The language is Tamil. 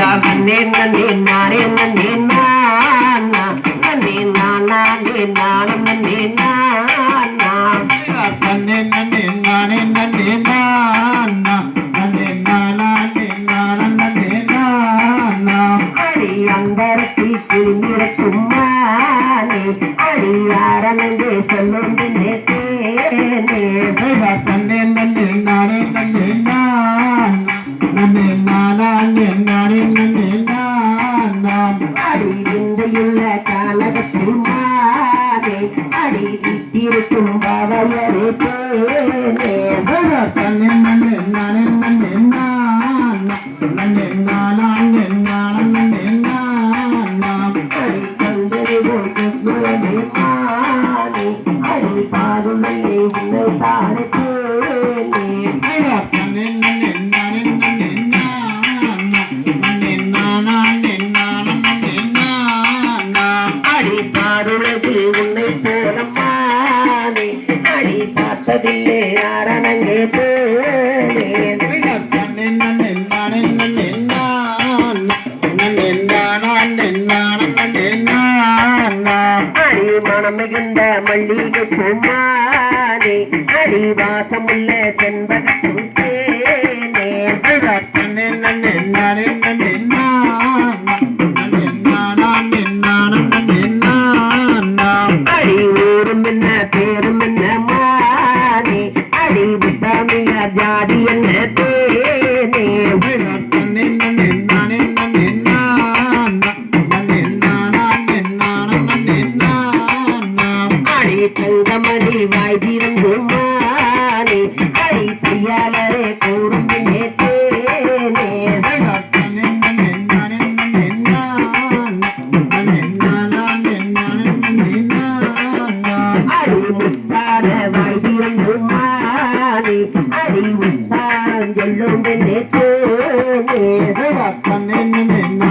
நன்னே நன்னே நானே நன்னே நானா நன்னே நானா நே நான நன்னே நானா நன்னே நன்னே நானே நன்னே நானா நன்னே நானா நே நான நன்னே நானா அடி அந்தரத்தில் கிழிந்திருக்கும் மானே அடி யாரனங்கே சொல்லும் நேசேனே நன்னே நன்னே நானே நன்னே நானா நன்னே நானா நே நானே நன்னே நானா அடி விந்தையுள்ள காலகத்தில் மானே அடி விட்டிருக்கும் பவையரே தேனே நன்னே நன்னே நானே நன்னே நானா நன்னே நானா நே நான நன்னே நானா அடி கந்தறிவோம் குங்குமமே மானே அடி பாருமையை உன்னை தானே தேனே நன்னே நன்னே நானே நன்னே நானா நன்னே நானா நே நான நன்னே நானா அடி பாருளது உன்னை போலம்மானே அடி பார்த்ததில்லை யாரணங்கே தேனே நன்னே நன்னே நானே நன்னே நானா நன்னே நானா நே நான நன்னே நானா அடி மனம் மிகுந்த மல்லிகை பூமானே அடி வாசமுள்ள செண்பகத்து தேனே நன்னே நன்னே நானே நன்னே நானா நன்னே நானா நே நான நன்னே நானா அடி ஊரும் என்ன பேரும் என்ன மானே அடி விட்டாமியார் ஜாதி என்ன தேனே நன்னே நன்னே நானே நன்னே நானா நன்னே நானா நே நான நன்னே நானா அடி தங்கமணி வாய் திறந்து மானே அடி தையாளரே கூறும் பின்னே தேனே நன்னே நன்னே நானே நன்னே நானா நன்னே நானா நே நான நன்னே நானா அடி முத்தார வாய் திறந்து மானே அடி முத்தாரம் சொல்லும் பின்னே தேனே நன்னே நன்னே